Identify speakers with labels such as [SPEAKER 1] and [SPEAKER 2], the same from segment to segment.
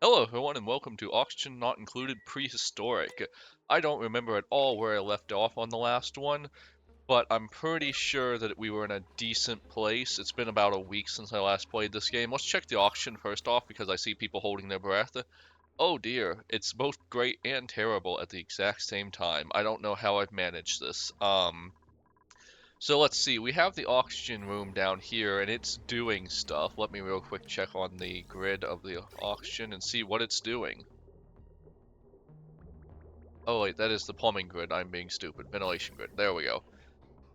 [SPEAKER 1] Hello everyone and welcome to Oxygen Not Included Prehistoric. I don't remember at all where I left off on the last one, but I'm pretty sure that we were in a decent place. It's been about a week since I last played this game. Let's check the auction first off because I see people holding their breath. Oh dear, it's both great and terrible at the exact same time. I don't know how I've managed this. So let's see, we have the oxygen room down here and it's doing stuff. Let me real quick check on the grid of the oxygen and see what it's doing. Oh wait, that is the plumbing grid. I'm being stupid. Ventilation grid. There we go.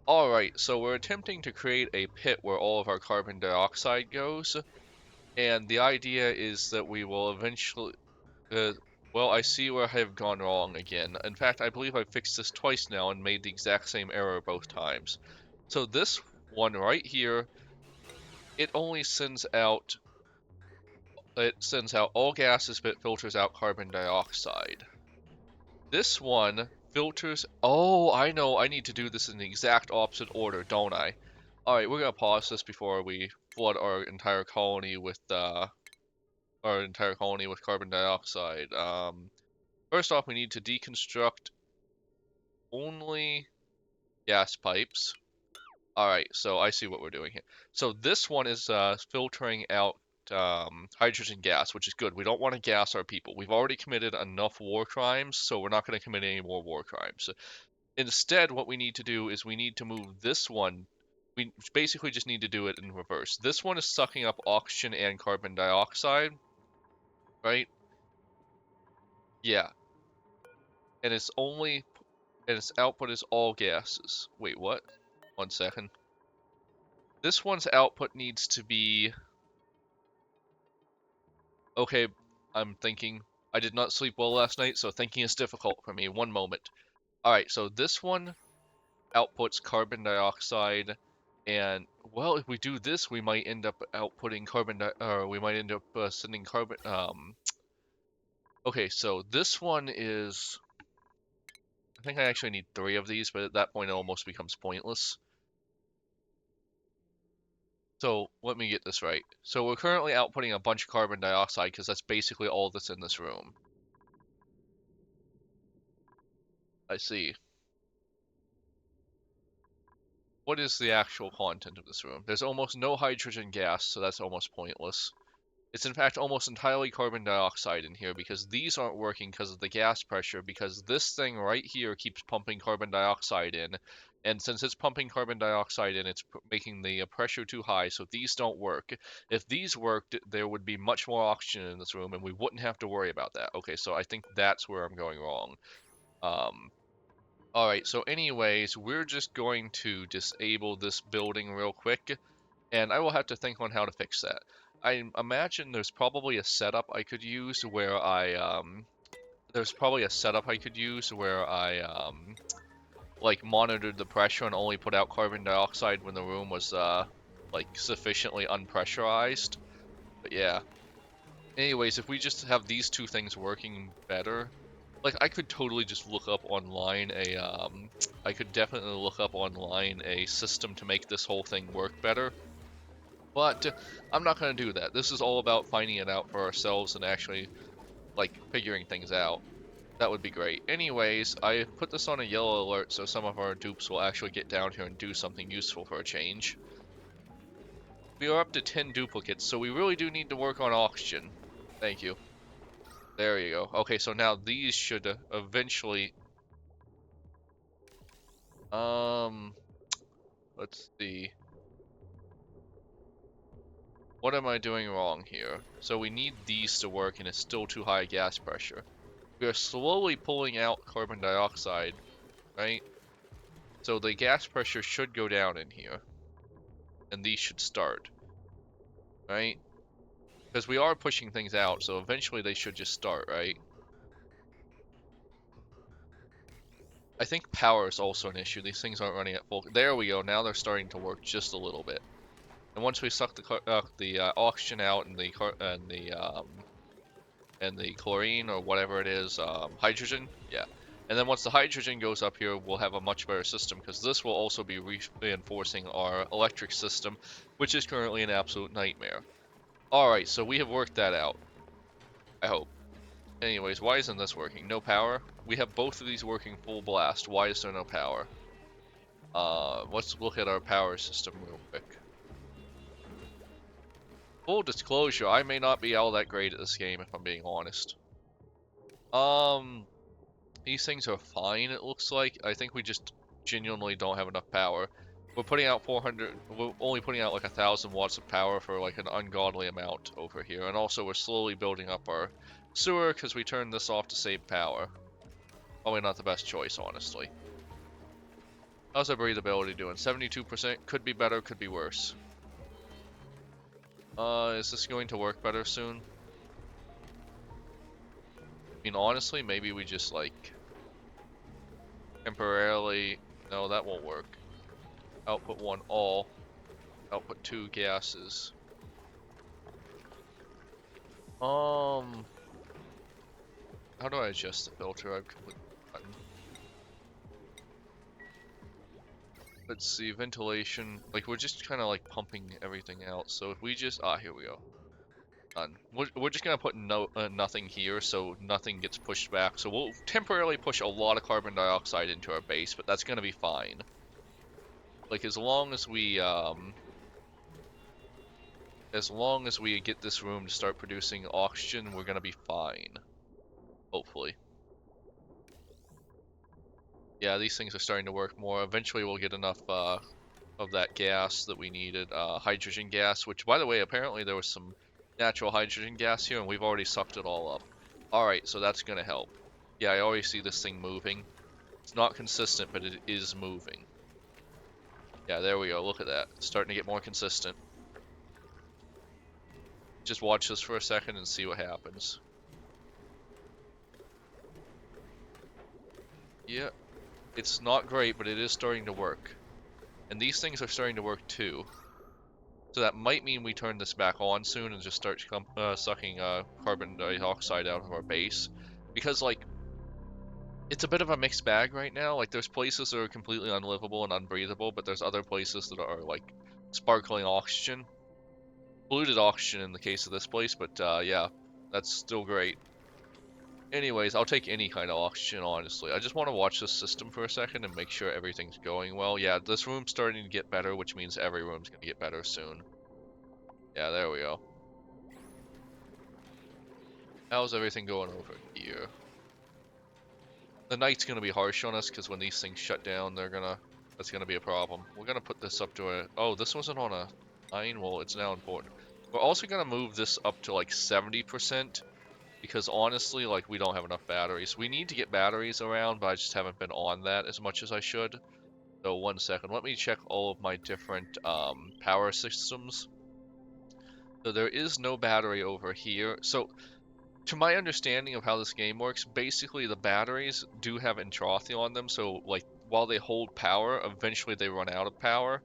[SPEAKER 1] Alright, so we're attempting to create a pit where all of our carbon dioxide goes. And the idea is that we will eventually... well, I see where I have gone wrong again. In fact, I believe I've fixed this twice now and made the exact same error both times. So this one right here, it only sends out... It sends out all gases but filters out carbon dioxide. This one filters... Oh, I know. I need to do this in the exact opposite order, don't I? Alright, we're gonna pause this before we flood our entire colony with carbon dioxide. First off, we need to deconstruct only gas pipes. Alright, so I see what we're doing here. So this one is filtering out hydrogen gas, which is good. We don't want to gas our people. We've already committed enough war crimes, so we're not going to commit any more war crimes. Instead, what we need to do is we need to move this one. We basically just need to do it in reverse. This one is sucking up oxygen and carbon dioxide, right? Yeah. And its output is all gases. Wait, what? 1 second. This one's output needs to be... Okay, I'm thinking. I did not sleep well last night, so thinking is difficult for me. One moment. Alright, so this one outputs carbon dioxide, and well, if we do this, we might end up outputting we might end up sending carbon. Okay, so this one is. I think I actually need 3 of these, but at that point it almost becomes pointless. So let me get this right. So we're currently outputting a bunch of carbon dioxide because that's basically all that's in this room. I see. What is the actual content of this room? There's almost no hydrogen gas, so that's almost pointless. It's in fact almost entirely carbon dioxide in here because these aren't working because of the gas pressure, because this thing right here keeps pumping carbon dioxide in, and since it's pumping carbon dioxide in, it's making the pressure too high, so these don't work. If these worked, there would be much more oxygen in this room and we wouldn't have to worry about that. Okay, so I think that's where I'm going wrong. Alright, so anyways, we're just going to disable this building real quick, and I will have to think on how to fix that. I imagine there's probably a setup I could use where like monitored the pressure and only put out carbon dioxide when the room was like sufficiently unpressurized. But yeah. Anyways, if we just have these two things working better, like I could totally just look up online I could definitely look up online a system to make this whole thing work better. But I'm not going to do that. This is all about finding it out for ourselves and actually, like, figuring things out. That would be great. Anyways, I put this on a yellow alert so some of our dupes will actually get down here and do something useful for a change. We are up to 10 duplicates, so we really do need to work on oxygen. Thank you. There you go. Okay, so now these should eventually... Let's see. What am I doing wrong here? So we need these to work and it's still too high gas pressure. We are slowly pulling out carbon dioxide, right? So the gas pressure should go down in here. And these should start, right? Because we are pushing things out, so eventually they should just start, right? I think power is also an issue. These things aren't running at full... There we go, now they're starting to work just a little bit. And once we suck the oxygen out and the chlorine or whatever it is, hydrogen, yeah. And then once the hydrogen goes up here, we'll have a much better system because this will also be reinforcing our electric system, which is currently an absolute nightmare. Alright, so we have worked that out. I hope. Anyways, why isn't this working? No power? We have both of these working full blast. Why is there no power? Let's look at our power system real quick. Full disclosure, I may not be all that great at this game if I'm being honest. These things are fine, it looks like. I think we just genuinely don't have enough power. We're putting out 400, we're only putting out like 1,000 watts of power for like an ungodly amount over here. And also we're slowly building up our sewer because we turned this off to save power. Probably not the best choice, honestly. How's our breathability doing? 72%, could be better, could be worse. Is this going to work better soon? I mean, honestly, maybe we just like temporarily, no, that won't work. Output 1 all, output 2 gases. How do I adjust the filter? I've completely forgotten. Let's see, ventilation, like we're just kind of like pumping everything out. So if we just, here we go. Done. We're just gonna put nothing here so nothing gets pushed back. So we'll temporarily push a lot of carbon dioxide into our base, but that's gonna be fine. Like as long as we get this room to start producing oxygen, we're gonna be fine. Hopefully. Yeah, these things are starting to work more. Eventually we'll get enough of that gas that we needed, hydrogen gas, which by the way, apparently there was some natural hydrogen gas here and we've already sucked it all up. Alright, so that's gonna help. Yeah, I already see this thing moving. It's not consistent, but it is moving. Yeah, there we go, look at that. It's starting to get more consistent. Just watch this for a second and see what happens. Yeah, it's not great, but it is starting to work. And these things are starting to work too. So that might mean we turn this back on soon and just start sucking carbon dioxide out of our base. Because, like, it's a bit of a mixed bag right now. Like, there's places that are completely unlivable and unbreathable, but there's other places that are, like, sparkling oxygen. Polluted oxygen in the case of this place, but, yeah, that's still great. Anyways, I'll take any kind of oxygen, honestly. I just want to watch this system for a second and make sure everything's going well. Yeah, this room's starting to get better, which means every room's going to get better soon. Yeah, there we go. How's everything going over here? The night's gonna be harsh on us because when these things shut down, that's gonna be a problem. We're gonna put this up to a, oh, this wasn't on a 9, well, it's now important. We're also gonna move this up to like 70% because honestly, like, we don't have enough batteries. We need to get batteries around, but I just haven't been on that as much as I should. So 1 second, let me check all of my different power systems. So there is no battery over here. So to my understanding of how this game works, basically the batteries do have entropy on them, so like while they hold power, eventually they run out of power.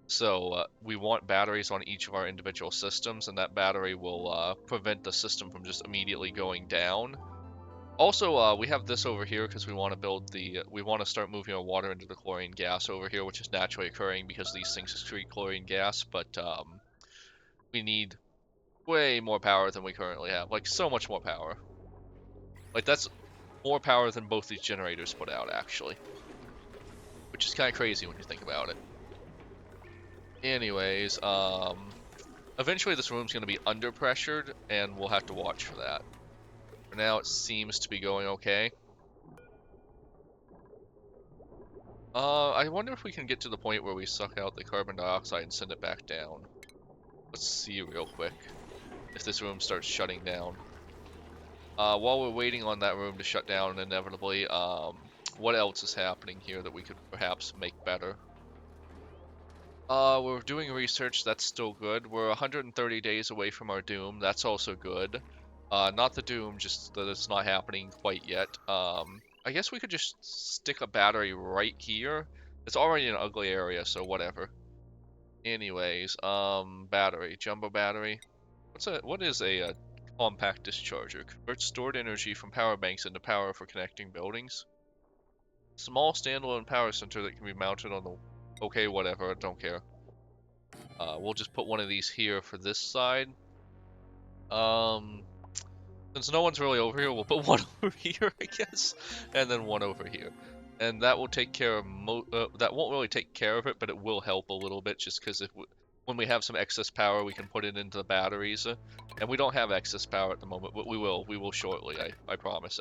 [SPEAKER 1] So we want batteries on each of our individual systems, and that battery will prevent the system from just immediately going down. Also, we have this over here because we want to we want to start moving our water into the chlorine gas over here, which is naturally occurring because these things excrete chlorine gas, but we need way more power than we currently have, like so much more power. Like that's more power than both these generators put out, actually. Which is kind of crazy when you think about it. Anyways, eventually this room's going to be under pressured, and we'll have to watch for that. For now, it seems to be going okay. I wonder if we can get to the point where we suck out the carbon dioxide and send it back down. Let's see real quick if this room starts shutting down. While we're waiting on that room to shut down inevitably, what else is happening here that we could perhaps make better? We're doing research, that's still good. We're 130 days away from our doom, that's also good. Not the doom, just that it's not happening quite yet. I guess we could just stick a battery right here. It's already an ugly area, so whatever. Anyways, battery, jumbo battery. What is a compact discharger? Converts stored energy from power banks into power for connecting buildings. Small standalone power center that can be mounted on the... Okay, whatever, I don't care. We'll just put one of these here for this side. Since no one's really over here, we'll put one over here, I guess, and then one over here. And that will take care of that won't really take care of it, but it will help a little bit, just because when we have some excess power, we can put it into the batteries. And we don't have excess power at the moment, but we will shortly, I promise.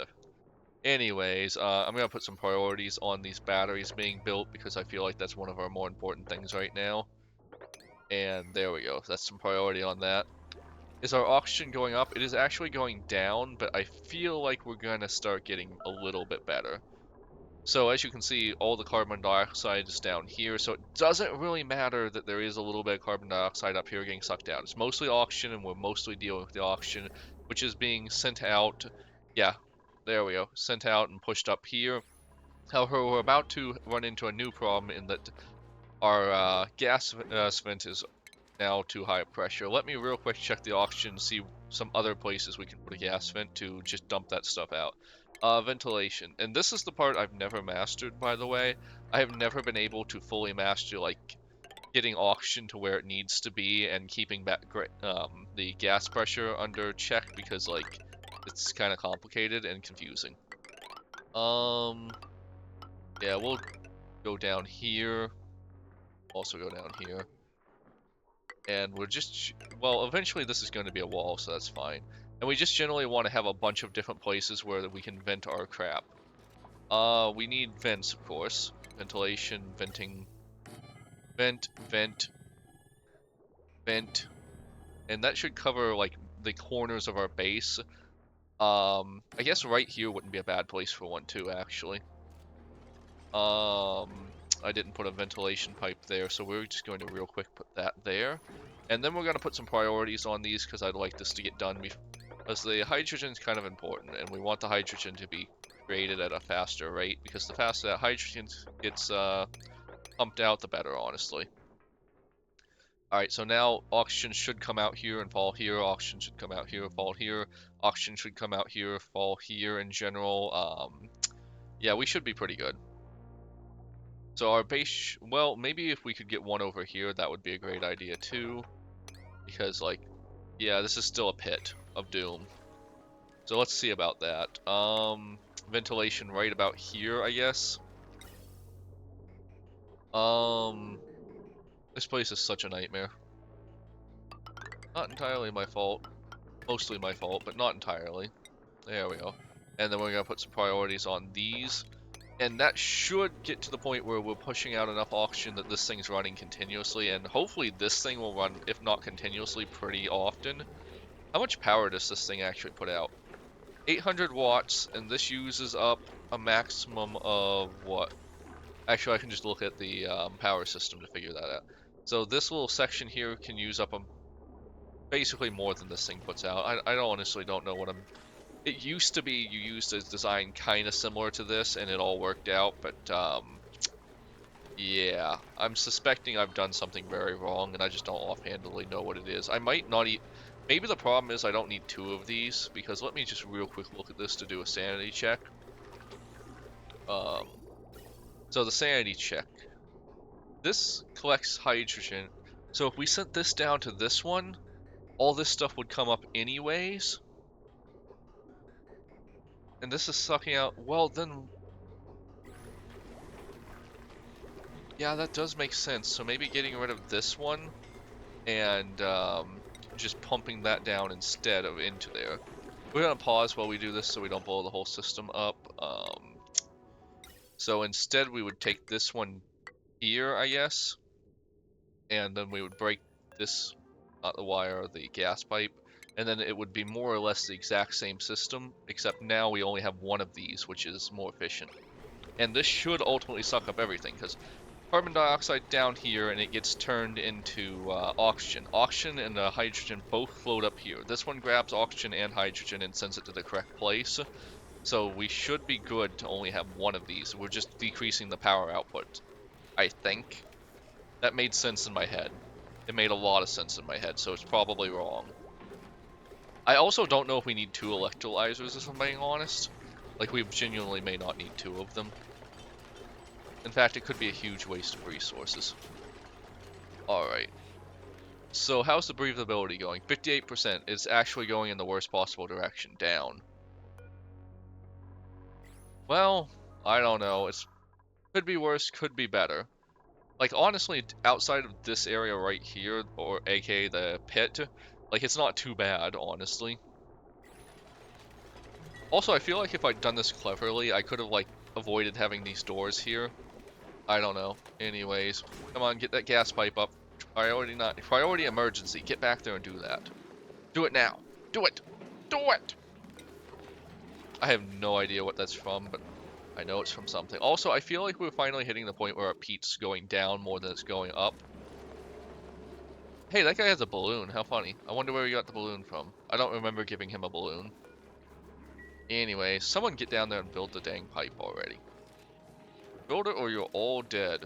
[SPEAKER 1] Anyways, I'm gonna put some priorities on these batteries being built, because I feel like that's one of our more important things right now. And there we go, that's some priority on that. Is our oxygen going up? It is actually going down, but I feel like we're going to start getting a little bit better. So as you can see, all the carbon dioxide is down here, so it doesn't really matter that there is a little bit of carbon dioxide up here getting sucked out. It's mostly oxygen, and we're mostly dealing with the oxygen, which is being sent out. Yeah, there we go. Sent out and pushed up here. However, we're about to run into a new problem in that our gas vent is now too high pressure. Let me real quick check the oxygen and see some other places we can put a gas vent to just dump that stuff out. Ventilation. And this is the part I've never mastered, by the way. I have never been able to fully master, like, getting oxygen to where it needs to be and keeping back the gas pressure under check, because, like, it's kind of complicated and confusing. Yeah, we'll go down here. Also go down here. And we're just, well, eventually this is going to be a wall, so that's fine. And we just generally want to have a bunch of different places where we can vent our crap. We need vents, of course. Ventilation, venting, vent, vent, vent. And that should cover, like, the corners of our base. I guess right here wouldn't be a bad place for one, too, actually. I didn't put a ventilation pipe there, so we're just going to real quick put that there. And then we're going to put some priorities on these, because I'd like this to get done, because the hydrogen is kind of important, and we want the hydrogen to be created at a faster rate, because the faster that hydrogen gets pumped out, the better, honestly. Alright, so now oxygen should come out here and fall here, oxygen should come out here, fall here, oxygen should come out here, fall here in general. Yeah, we should be pretty good. So our base, well, maybe if we could get one over here, that would be a great idea too. Because, like, yeah, this is still a pit of doom. So let's see about that. Ventilation right about here, I guess. This place is such a nightmare. Not entirely my fault. Mostly my fault, but not entirely. There we go. And then we're gonna put some priorities on these. And that should get to the point where we're pushing out enough oxygen that this thing's running continuously, and hopefully this thing will run, if not continuously, pretty often. How much power does this thing actually put out? 800 watts, and this uses up a maximum of what? Actually, I can just look at the power system to figure that out. So this little section here can use up basically more than this thing puts out. I honestly don't know what I'm... It used to be you used a design kind of similar to this, and it all worked out, but, yeah. I'm suspecting I've done something very wrong, and I just don't offhandedly know what it is. I might not maybe the problem is I don't need two of these, because let me just real quick look at this to do a sanity check. So the sanity check. This collects hydrogen, so if we sent this down to this one, all this stuff would come up anyways. And this is sucking out, well then, yeah, that does make sense. So maybe getting rid of this one and just pumping that down instead of into there. We're gonna pause while we do this so we don't blow the whole system up. So instead we would take this one here, I guess, and then we would break this, not the wire, the gas pipe, and then it would be more or less the exact same system, except now we only have one of these, which is more efficient. And this should ultimately suck up everything, because carbon dioxide down here, and it gets turned into oxygen. Oxygen and hydrogen both float up here. This one grabs oxygen and hydrogen and sends it to the correct place. So we should be good to only have one of these. We're just decreasing the power output, I think. That made sense in my head. It made a lot of sense in my head, so it's probably wrong. I also don't know if we need two electrolyzers, if I'm being honest. Like, we genuinely may not need two of them. In fact, it could be a huge waste of resources. Alright. So how's the breathability going? 58%. It's actually going in the worst possible direction, down. Well, I don't know. It's could be worse, could be better. Like, honestly, outside of this area right here, or aka the pit, like, it's not too bad, honestly. Also, I feel like if I'd done this cleverly, I could have, like, avoided having these doors here. I don't know. Anyways, come on, get that gas pipe up. Priority emergency. Get back there and do that. Do it now. Do it. Do it! I have no idea what that's from, but I know it's from something. Also, I feel like we're finally hitting the point where our peat's going down more than it's going up. Hey, that guy has a balloon. How funny. I wonder where he got the balloon from. I don't remember giving him a balloon. Anyway, someone get down there and build the dang pipe already. Build it or you're all dead.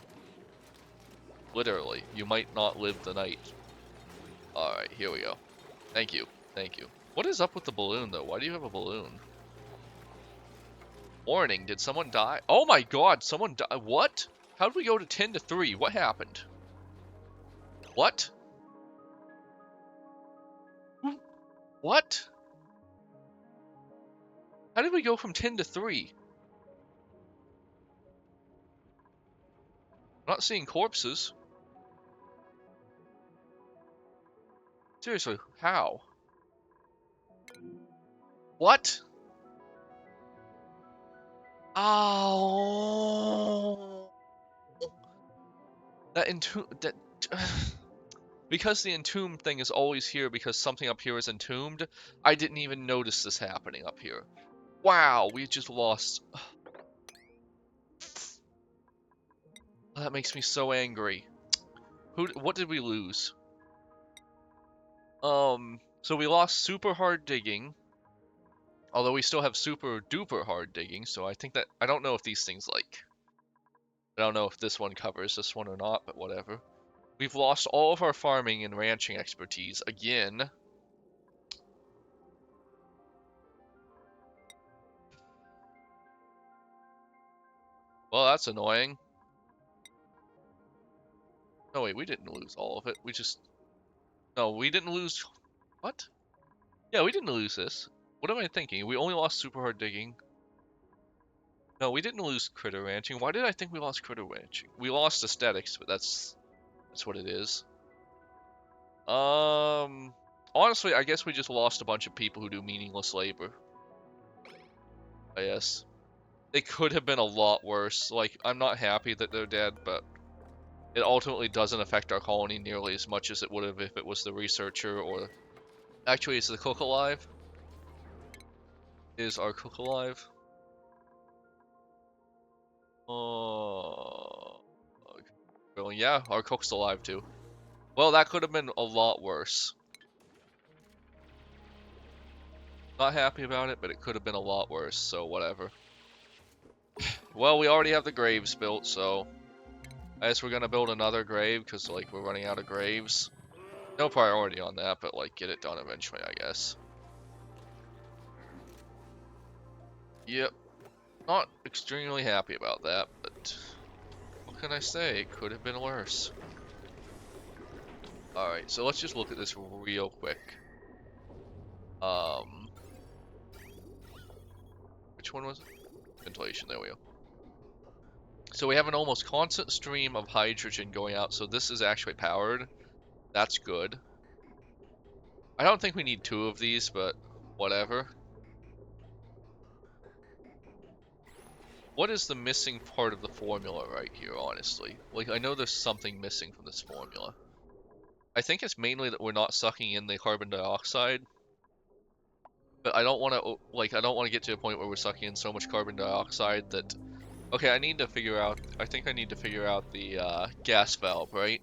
[SPEAKER 1] Literally. You might not live the night. Alright, here we go. Thank you. Thank you. What is up with the balloon, though? Why do you have a balloon? Warning, did someone die? Oh my god, someone died. What? How did we go to 10 to 3? What happened? What? What? How did we go from 10 to 3? I'm not seeing corpses. Seriously, how? What? Oh. That because the entomb thing is always here because something up here is entombed, I didn't even notice this happening up here. Wow, we just lost. That makes me so angry. What did we lose? So we lost super hard digging. Although we still have super duper hard digging, so I think that I don't know if these things like I don't know if this one covers this one or not, but whatever. We've lost all of our farming and ranching expertise again. Well, that's annoying. No, wait, we didn't lose all of it. No, we didn't lose. What? Yeah, we didn't lose this. What am I thinking? We only lost super hard digging. No, we didn't lose critter ranching. Why did I think we lost critter ranching? We lost aesthetics, but that's what it is. Honestly, I guess we just lost a bunch of people who do meaningless labor. I guess. They could have been a lot worse. Like, I'm not happy that they're dead, but it ultimately doesn't affect our colony nearly as much as it would have if it was the researcher or... Actually, is the cook alive? Is our cook alive? Oh... Well, yeah, our cook's alive too. Well, that could have been a lot worse. Not happy about it, but it could have been a lot worse, so whatever. Well, we already have the graves built, so... I guess we're gonna build another grave, because, like, we're running out of graves. No priority on that, but, like, get it done eventually, I guess. Yep. Not extremely happy about that, but... What can I say? It could have been worse. Alright, so let's just look at this real quick. Which one was it? Ventilation, there we go. So we have an almost constant stream of hydrogen going out, so this is actually powered. That's good. I don't think we need 2 of these, but whatever. What is the missing part of the formula right here, honestly? Like, I know there's something missing from this formula. I think it's mainly that we're not sucking in the carbon dioxide. But I don't want to, like, I don't want to get to a point where we're sucking in so much carbon dioxide that... Okay, I think I need to figure out the gas valve, right?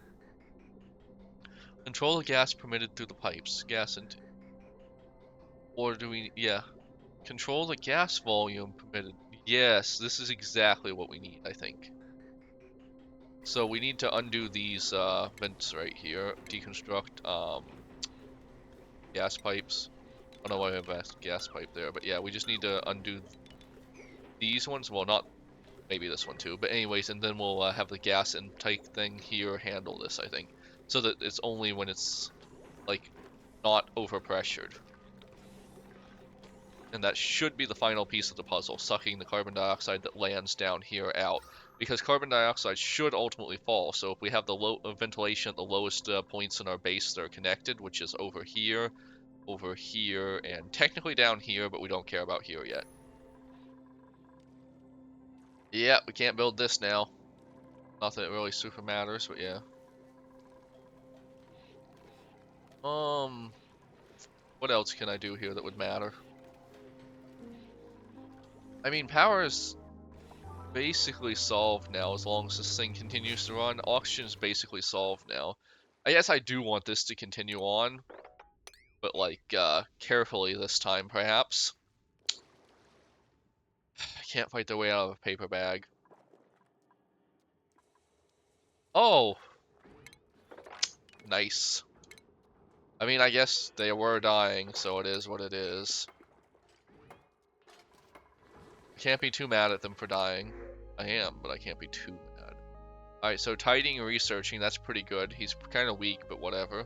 [SPEAKER 1] Control the gas permitted through the pipes. Or do we, yeah. Control the gas volume permitted. Yes, this is exactly what we need, I think. So we need to undo these vents right here. Deconstruct gas pipes. I don't know why I have a gas pipe there, but yeah, we just need to undo these ones. Well, not maybe this one too, but anyways, and then we'll have the gas intake thing here handle this, I think. so that it's only when it's, like, not overpressured. And that should be the final piece of the puzzle, sucking the carbon dioxide that lands down here out. Because carbon dioxide should ultimately fall, so if we have the low ventilation at the lowest points in our base that are connected, which is over here, and technically down here, but we don't care about here yet. Yeah, we can't build this now. Not that it really super matters, but yeah. What else can I do here that would matter? I mean, power is basically solved now as long as this thing continues to run. Oxygen is basically solved now. I guess I do want this to continue on, but like, carefully this time, perhaps. I can't fight their way out of a paper bag. Oh! Nice. I mean, I guess they were dying, so it is what it is. I can't be too mad at them for dying. I am, but I can't be too mad. Alright, so tidying and researching, that's pretty good. He's kind of weak, but whatever.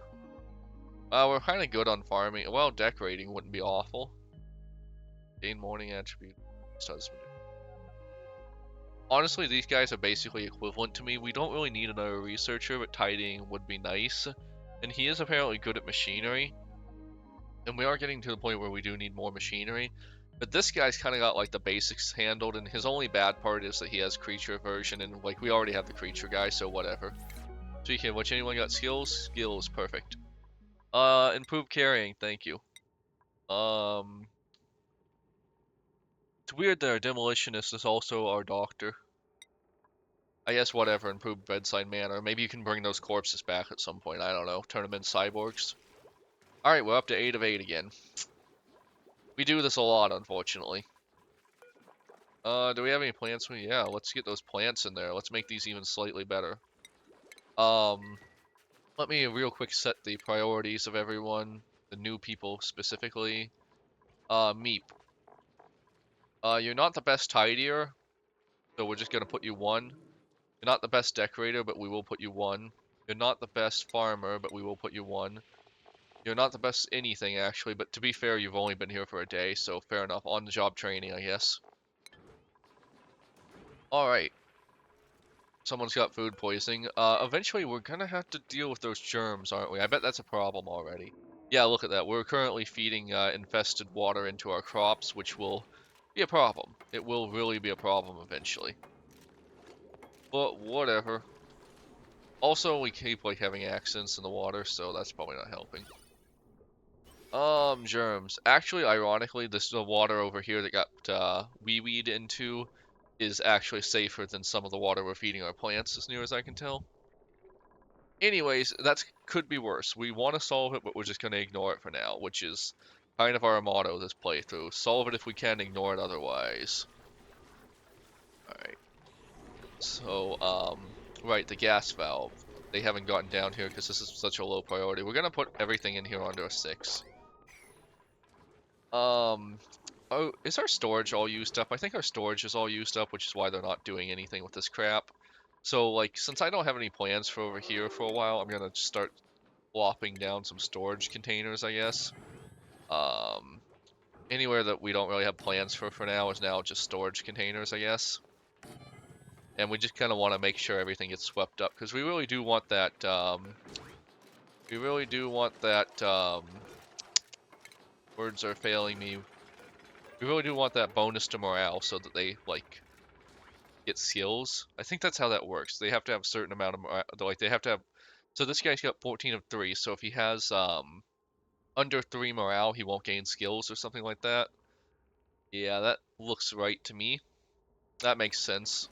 [SPEAKER 1] We're kind of good on farming. Well, decorating wouldn't be awful. Gain morning attribute. Honestly, these guys are basically equivalent to me. We don't really need another researcher, but tidying would be nice. And he is apparently good at machinery. And we are getting to the point where we do need more machinery. But this guy's kind of got like the basics handled, and his only bad part is that he has creature aversion, and like we already have the creature guy, so whatever. Speaking of which, anyone got skills? Skills, perfect. Improved carrying, thank you. It's weird that our demolitionist is also our doctor. I guess whatever, improved bedside manner. Maybe you can bring those corpses back at some point, I don't know. Turn them into cyborgs. Alright, we're up to 8 of 8 again. We do this a lot, unfortunately. Do we have any plants? Yeah, let's get those plants in there. Let's make these even slightly better. Let me real quick set the priorities of everyone. The new people, specifically. Meep. You're not the best tidier, so we're just gonna put you 1. You're not the best decorator, but we will put you 1. You're not the best farmer, but we will put you 1. You're not the best anything, actually, but to be fair, you've only been here for a day, so fair enough. On-the-job training, I guess. Alright. Someone's got food poisoning. Eventually we're gonna have to deal with those germs, aren't we? I bet that's a problem already. Yeah, look at that. We're currently feeding infested water into our crops, which will be a problem. It will really be a problem eventually. But whatever. Also, we keep like having accidents in the water, so that's probably not helping. Germs. Actually, ironically, the water over here that got wee-weed into is actually safer than some of the water we're feeding our plants, as near as I can tell. Anyways, that could be worse. We want to solve it, but we're just going to ignore it for now, which is kind of our motto this playthrough. Solve it if we can, ignore it otherwise. Alright. So, right, the gas valve. They haven't gotten down here because this is such a low priority. We're going to put everything in here under a 6. Oh, is our storage all used up? I think our storage is all used up, which is why they're not doing anything with this crap. So, like, since I don't have any plans for over here for a while, I'm gonna start plopping down some storage containers, I guess. Anywhere that we don't really have plans for now is now just storage containers, I guess. And we just kind of want to make sure everything gets swept up, because we really do want that, words are failing me. We really do want that bonus to morale so that they, like, get skills. I think that's how that works. They have to have a certain amount of morale. Like, they have to have... So this guy's got 14 of 3, so if he has, under 3 morale, he won't gain skills or something like that. Yeah, that looks right to me. That makes sense.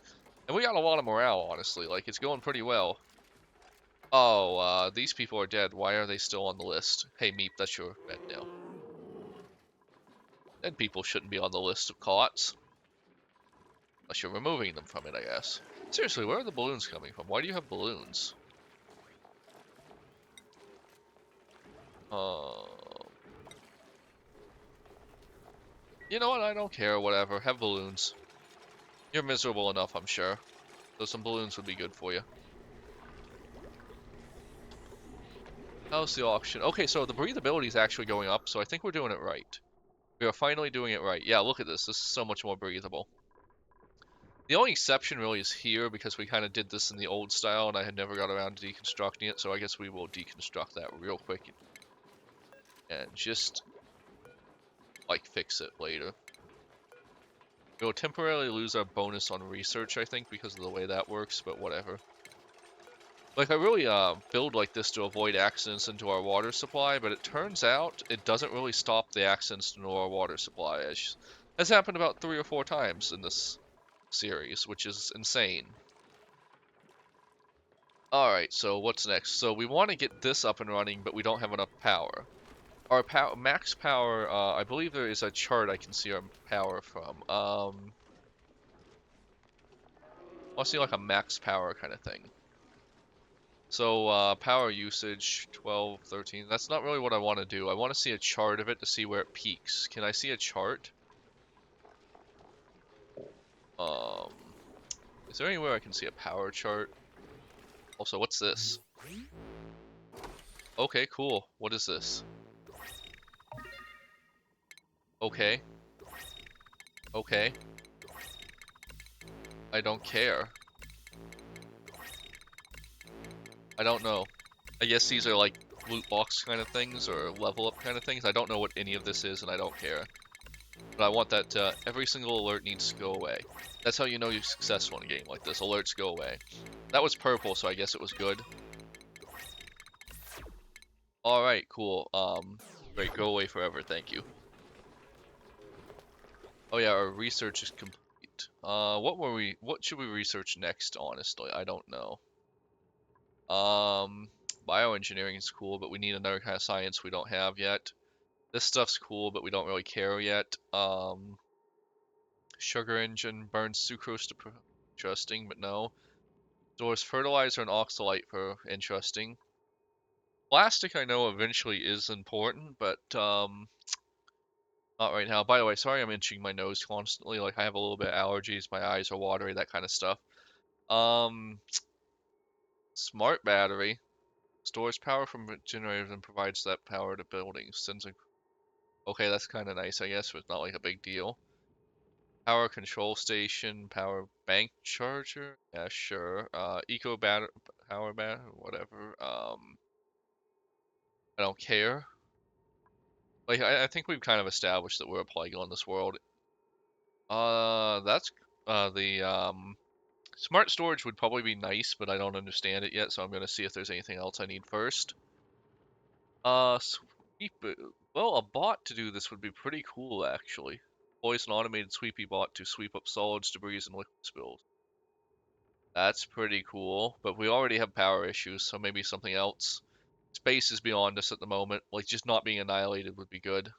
[SPEAKER 1] And we got a lot of morale, honestly. Like, it's going pretty well. Oh, these people are dead. Why are they still on the list? Hey, Meep, that's your bed now. Dead people shouldn't be on the list of cots. Unless you're removing them from it, I guess. Seriously, where are the balloons coming from? Why do you have balloons? You know what? I don't care. Whatever. Have balloons. You're miserable enough, I'm sure. So some balloons would be good for you. How's the auction? Okay, so the breathability is actually going up, so I think we're doing it right. We are finally doing it right. Yeah, look at this. This is so much more breathable. The only exception really is here because we kind of did this in the old style and I had never got around to deconstructing it, so I guess we will deconstruct that real quick and just, like, fix it later. We'll temporarily lose our bonus on research, I think, because of the way that works, but whatever. Like, I really build like this to avoid accidents into our water supply, but it turns out it doesn't really stop the accidents into our water supply, as has happened about 3 or 4 times in this series, which is insane. Alright, so what's next? So we want to get this up and running, but we don't have enough power. Our max power, I believe there is a chart I can see our power from. I'll see like a max power kind of thing. So, power usage, 12, 13. That's not really what I want to do. I want to see a chart of it to see where it peaks. Can I see a chart? Um, is there anywhere I can see a power chart? Also, what's this? Okay, cool. What is this? Okay. Okay. I don't care. I don't know. I guess these are like loot box kind of things or level up kind of things. I don't know what any of this is and I don't care. But I want that every single alert needs to go away. That's how you know you're successful in a game like this. Alerts go away. That was purple, so I guess it was good. Alright, cool. Great, go away forever, thank you. Oh yeah, our research is complete. What should we research next, honestly? I don't know. Bioengineering is cool, but we need another kind of science we don't have yet. This stuff's cool, but we don't really care yet. Sugar engine burns sucrose to interesting, but no. Stores fertilizer and oxalate for interesting. Plastic I know eventually is important, but not right now. By the way, sorry I'm itching my nose constantly. Like I have a little bit of allergies, my eyes are watery, that kind of stuff. Um, Smart battery stores power from generators and provides that power to buildings. Okay, that's kind of nice, I guess, but it's not like a big deal. Power control station, power bank charger. Yeah, sure. Eco battery, power battery, whatever. I don't care. Like I think we've kind of established that we're a plague on this world. That's the smart storage would probably be nice, but I don't understand it yet, so I'm gonna see if there's anything else I need first. Sweep. Well, a bot to do this would be pretty cool, actually. Voice an automated sweepy bot to sweep up solids, debris, and liquid spills. That's pretty cool, but we already have power issues, so maybe something else. Space is beyond us at the moment. Like, just not being annihilated would be good.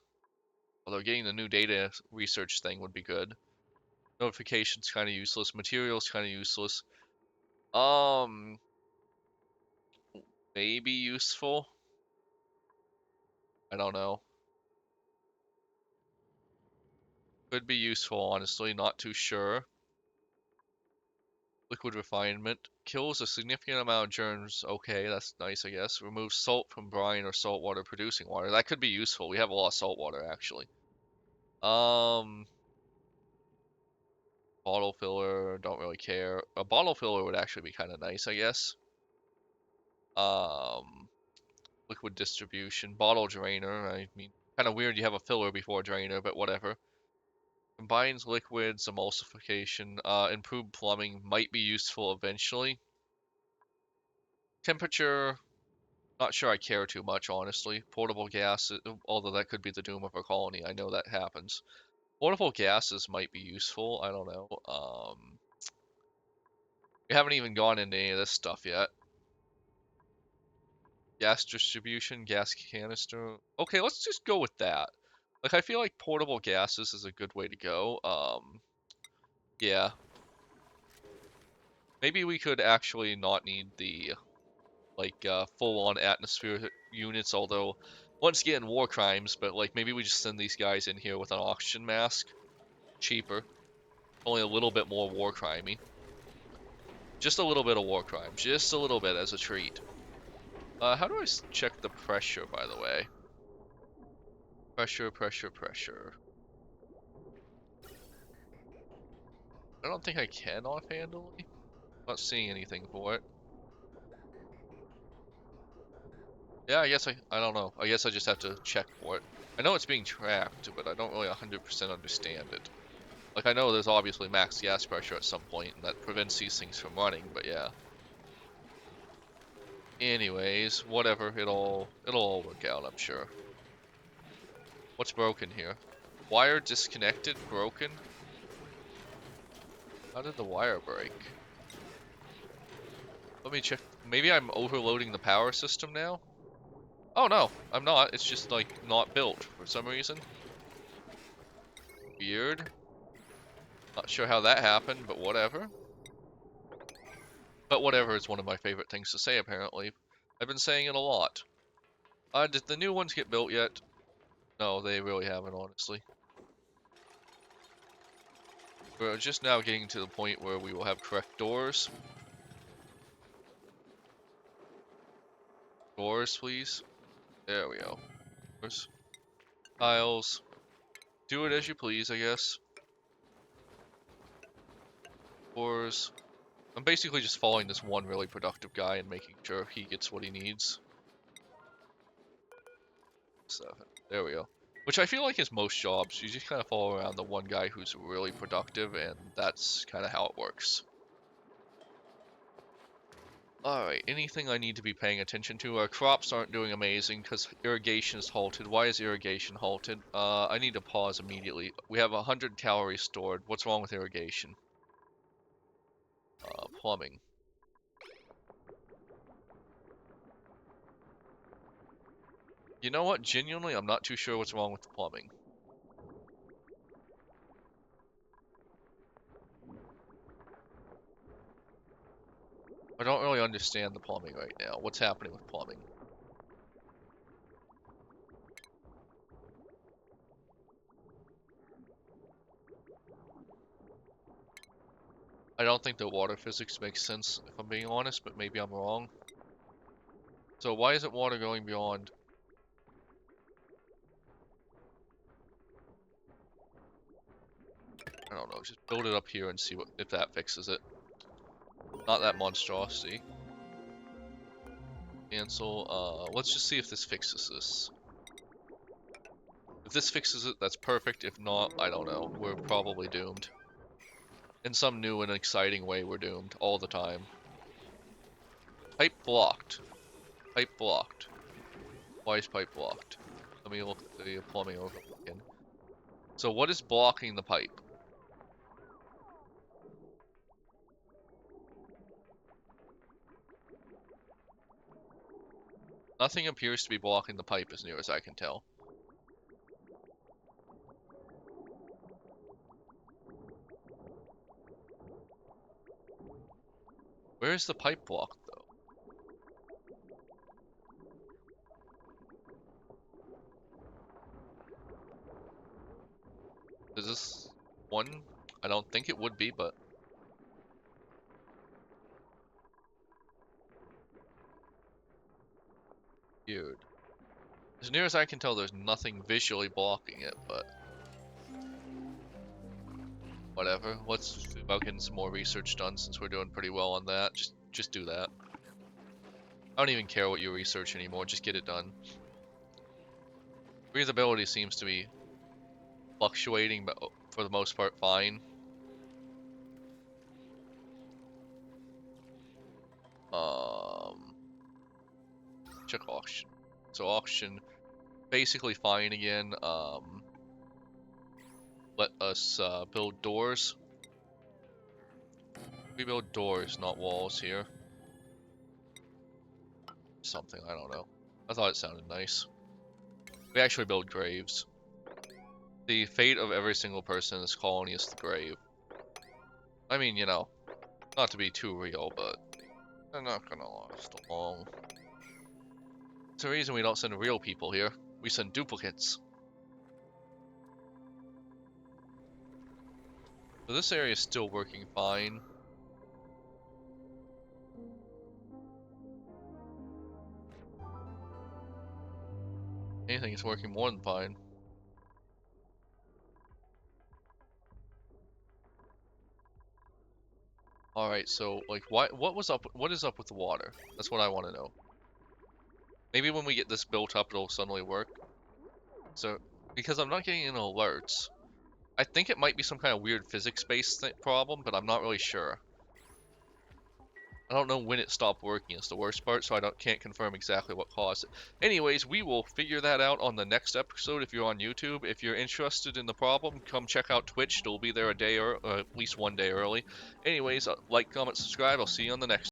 [SPEAKER 1] Although getting the new data research thing would be good. Notifications kind of useless. Materials kind of useless. Um, Maybe useful. I don't know. Could be useful, honestly. Not too sure. Liquid refinement. Kills a significant amount of germs. Okay, that's nice, I guess. Removes salt from brine or saltwater producing water. That could be useful. We have a lot of salt water, actually. Um, Bottle filler. Don't really care. A bottle filler would actually be kind of nice, I guess. Um, Liquid distribution. Bottle drainer. I mean, kind of weird you have a filler before a drainer, but whatever. Combines liquids, emulsification, improved plumbing might be useful eventually. Temperature, not sure I care too much, honestly. Portable gas, although that could be the doom of our colony, I know that happens. Portable gases might be useful, I don't know. We haven't even gone into any of this stuff yet. Gas distribution, gas canister. Okay, let's just go with that. Like, I feel like portable gases is a good way to go. Yeah. Maybe we could actually not need the like full-on atmosphere units, although once again war crimes, but like maybe we just send these guys in here with an oxygen mask, cheaper, only a little bit more war crimey, just a little bit of war crime, just a little bit as a treat. How do I check the pressure, by the way? Pressure, pressure, pressure. I don't think I can offhandedly. Not seeing anything for it. Yeah, I don't know. I guess I just have to check for it. I know it's being tracked, but I don't really 100% understand it. Like, I know there's obviously max gas pressure at some point, and that prevents these things from running, but yeah. Anyways, whatever, it'll all work out, I'm sure. What's broken here? Wire disconnected, broken? How did the wire break? Let me check. Maybe I'm overloading the power system now? Oh no, I'm not. It's just like not built for some reason. Weird. Not sure how that happened, but whatever. But whatever is one of my favorite things to say, apparently. I've been saying it a lot. Did the new ones get built yet? No, they really haven't, honestly. We're just now getting to the point where we will have correct doors. Doors, please. There we go. Doors. Tiles. Do it as you please, I guess. Doors. I'm basically just following this one really productive guy and making sure he gets what he needs. 7. There we go. Which I feel like is most jobs. You just kind of follow around the one guy who's really productive, and that's kind of how it works. Alright, anything I need to be paying attention to? Our crops aren't doing amazing because irrigation is halted. Why is irrigation halted? I need to pause immediately. We have 100 calories stored. What's wrong with irrigation? Plumbing. You know what? Genuinely, I'm not too sure what's wrong with the plumbing. I don't really understand the plumbing right now. What's happening with plumbing? I don't think the water physics makes sense, if I'm being honest, but maybe I'm wrong. So why isn't water going beyond? I don't know, just build it up here and see if that fixes it. Not that monstrosity. Cancel, let's just see if this fixes this. If this fixes it, that's perfect. If not, I don't know. We're probably doomed. In some new and exciting way, we're doomed. All the time. Pipe blocked. Pipe blocked. Why is pipe blocked? Let me look at the plumbing over again. So what is blocking the pipe? Nothing appears to be blocking the pipe as near as I can tell. Where is the pipe blocked, though? Is this one? I don't think it would be, but... Weird. As near as I can tell, there's nothing visually blocking it, but... Whatever. Let's see about getting some more research done since we're doing pretty well on that. Just do that. I don't even care what you research anymore, just get it done. Breathability seems to be fluctuating, but for the most part fine. Check auction. So auction, basically fine again. Let us build doors. We build doors, not walls here. Something, I don't know. I thought it sounded nice. We actually build graves. The fate of every single person in this colony is the grave. I mean, you know, not to be too real, but they're not gonna last long. It's the reason we don't send real people here. We send duplicates. So this area is still working fine. anything, it's working more than fine. Alright, so, like, what is up with the water? That's what I want to know. Maybe when we get this built up, it'll suddenly work. So, because I'm not getting any alerts. I think it might be some kind of weird physics-based problem, but I'm not really sure. I don't know when it stopped working is the worst part, so can't confirm exactly what caused it. Anyways, we will figure that out on the next episode if you're on YouTube. If you're interested in the problem, come check out Twitch. It'll be there a day or at least one day early. Anyways, like, comment, subscribe. I'll see you on the next